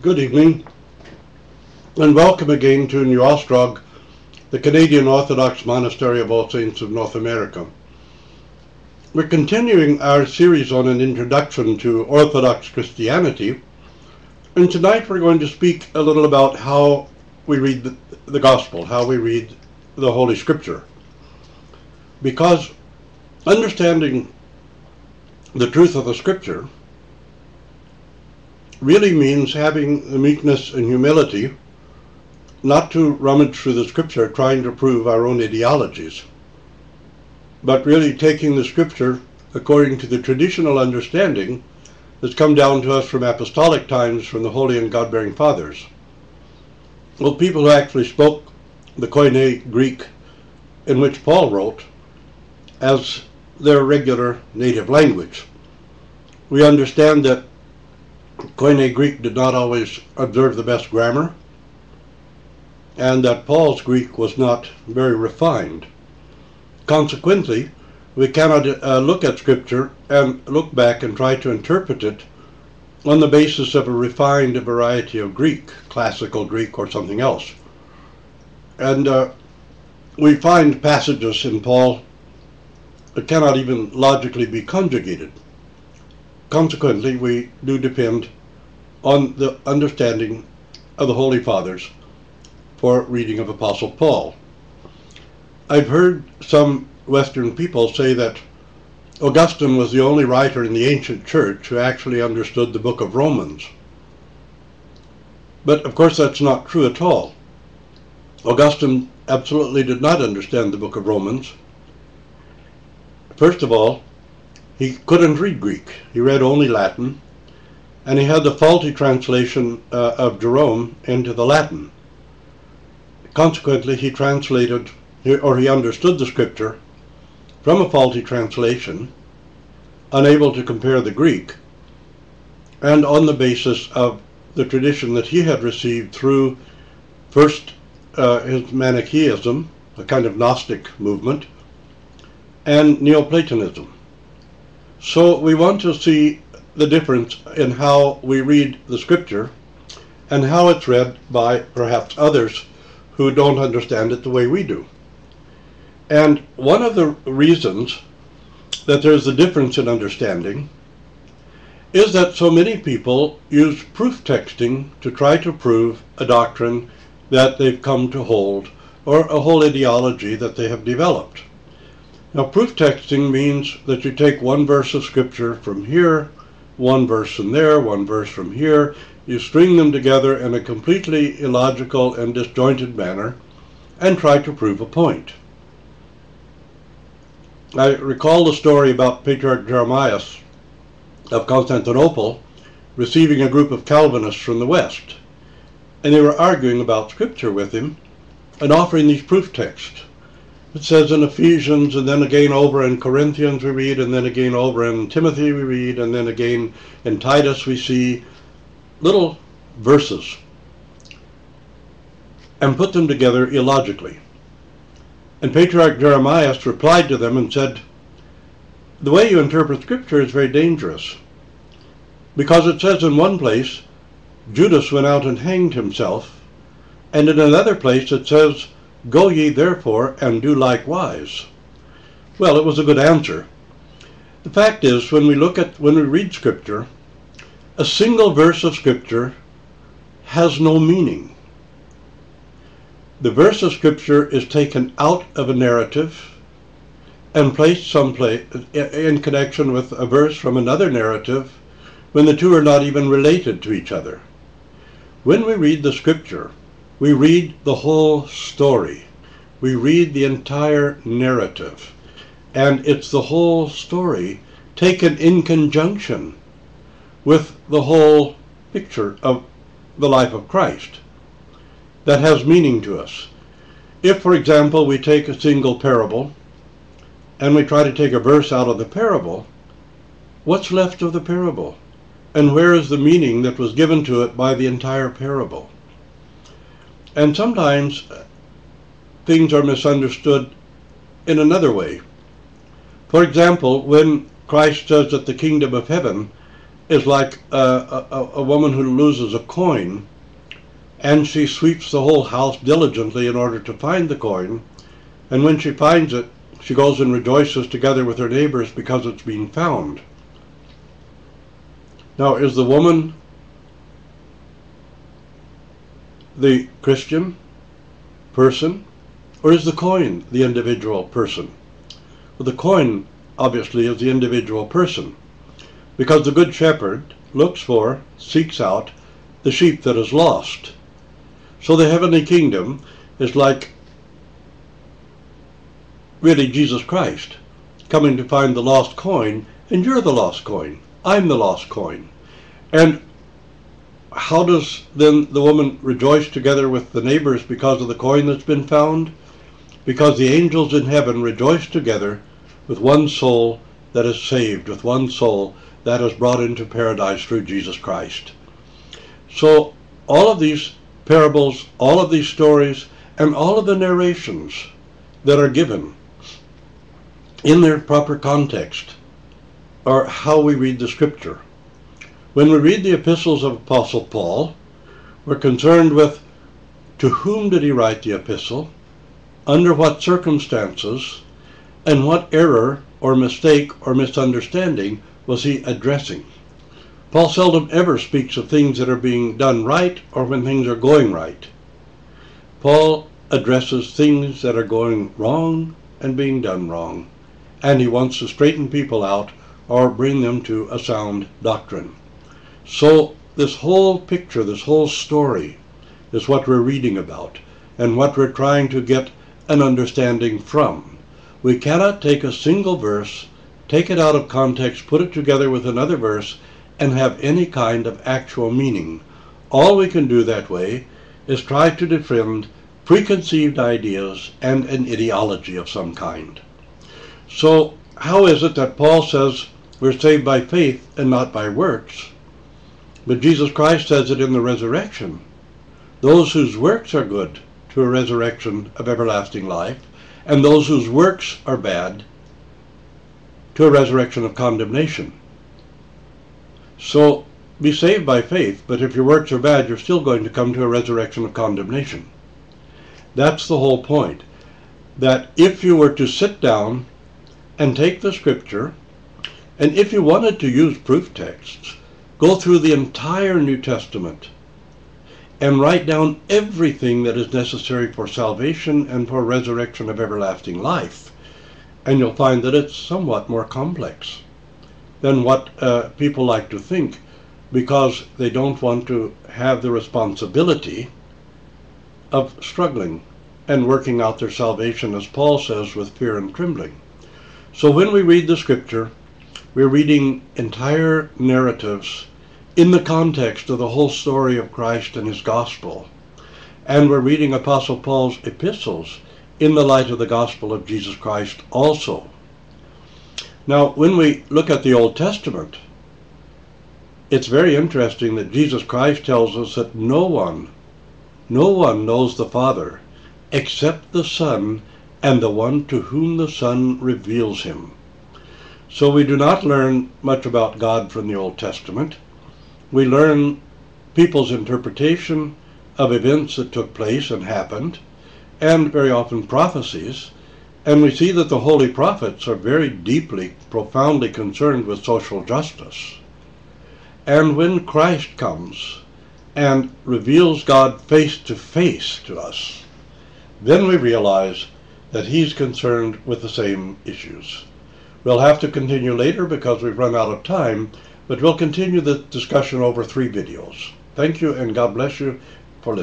Good evening, and welcome again to New Ostrog, the Canadian Orthodox Monastery of All Saints of North America. We're continuing our series on an introduction to Orthodox Christianity, and tonight we're going to speak a little about how we read the Gospel, how we read the Holy Scripture. Because understanding the truth of the Scripture really means having the meekness and humility not to rummage through the Scripture trying to prove our own ideologies, but really taking the Scripture according to the traditional understanding that's come down to us from apostolic times from the Holy and God-bearing Fathers. Well, people who actually spoke the Koine Greek in which Paul wrote as their regular native language. We understand that Koine Greek did not always observe the best grammar, and that Paul's Greek was not very refined. Consequently, we cannot look at Scripture and look back and try to interpret it on the basis of a refined variety of Greek, classical Greek or something else. And we find passages in Paul that cannot even logically be conjugated. Consequently, we do depend on the understanding of the Holy Fathers for reading of Apostle Paul. I've heard some Western people say that Augustine was the only writer in the ancient church who actually understood the book of Romans. But of course that's not true at all. Augustine absolutely did not understand the book of Romans. First of all, he couldn't read Greek. He read only Latin, and he had the faulty translation of Jerome into the Latin. Consequently, he translated, or he understood the Scripture from a faulty translation, unable to compare the Greek, and on the basis of the tradition that he had received through first his Manichaeism, a kind of Gnostic movement, and Neoplatonism. So we want to see the difference in how we read the Scripture and how it's read by perhaps others who don't understand it the way we do. And one of the reasons that there's a difference in understanding is that so many people use proof texting to try to prove a doctrine that they've come to hold or a whole ideology that they have developed. Now, proof texting means that you take one verse of Scripture from here, one verse from there, one verse from here, you string them together in a completely illogical and disjointed manner and try to prove a point. I recall the story about Patriarch Jeremiah of Constantinople receiving a group of Calvinists from the West, and they were arguing about Scripture with him and offering these proof texts. It says in Ephesians, and then again over in Corinthians we read, and then again over in Timothy we read, and then again in Titus we see little verses, and put them together illogically. And Patriarch Jeremiah replied to them and said, the way you interpret Scripture is very dangerous, because it says in one place, Judas went out and hanged himself, and in another place it says, go ye therefore and do likewise. Well, it was a good answer. The fact is, when we read Scripture, a single verse of Scripture has no meaning. The verse of Scripture is taken out of a narrative and placed someplace in connection with a verse from another narrative when the two are not even related to each other. When we read the Scripture, we read the whole story. We read the entire narrative. And it's the whole story taken in conjunction with the whole picture of the life of Christ that has meaning to us. If, for example, we take a single parable and we try to take a verse out of the parable, what's left of the parable? And where is the meaning that was given to it by the entire parable? And sometimes things are misunderstood in another way. For example, when Christ says that the kingdom of heaven is like a woman who loses a coin, and she sweeps the whole house diligently in order to find the coin, and when she finds it, she goes and rejoices together with her neighbors because it's been found. Now, is the woman the Christian person, or is the coin the individual person? Well, the coin, obviously, is the individual person, because the Good Shepherd looks for, seeks out, the sheep that is lost. So the heavenly kingdom is like really Jesus Christ coming to find the lost coin, and you're the lost coin. I'm the lost coin. And how does then the woman rejoice together with the neighbors because of the coin that's been found? Because the angels in heaven rejoice together with one soul that is saved, with one soul that is brought into paradise through Jesus Christ. So all of these parables, all of these stories, and all of the narrations that are given in their proper context are how we read the Scripture. When we read the epistles of Apostle Paul, we're concerned with to whom did he write the epistle, under what circumstances, and what error or mistake or misunderstanding was he addressing. Paul seldom ever speaks of things that are being done right or when things are going right. Paul addresses things that are going wrong and being done wrong, and he wants to straighten people out or bring them to a sound doctrine. So this whole picture, this whole story is what we're reading about and what we're trying to get an understanding from. We cannot take a single verse, take it out of context, put it together with another verse, and have any kind of actual meaning. All we can do that way is try to defend preconceived ideas and an ideology of some kind. So how is it that Paul says we're saved by faith and not by works? But Jesus Christ says it in the resurrection. Those whose works are good to a resurrection of everlasting life, and those whose works are bad to a resurrection of condemnation. So be saved by faith, but if your works are bad, you're still going to come to a resurrection of condemnation. That's the whole point. That if you were to sit down and take the Scripture, and if you wanted to use proof texts, go through the entire New Testament and write down everything that is necessary for salvation and for resurrection of everlasting life, and you'll find that it's somewhat more complex than what people like to think, because they don't want to have the responsibility of struggling and working out their salvation, as Paul says, with fear and trembling. So when we read the Scripture, we're reading entire narratives in the context of the whole story of Christ and his gospel. And we're reading Apostle Paul's epistles in the light of the gospel of Jesus Christ also. Now, when we look at the Old Testament, it's very interesting that Jesus Christ tells us that no one knows the Father except the Son and the one to whom the Son reveals him. So we do not learn much about God from the Old Testament. We learn people's interpretation of events that took place and happened, and very often prophecies, and we see that the holy prophets are very deeply, profoundly concerned with social justice. And when Christ comes and reveals God face to face to us, then we realize that he's concerned with the same issues. We'll have to continue later because we've run out of time, but we'll continue the discussion over 3 videos. Thank you, and God bless you,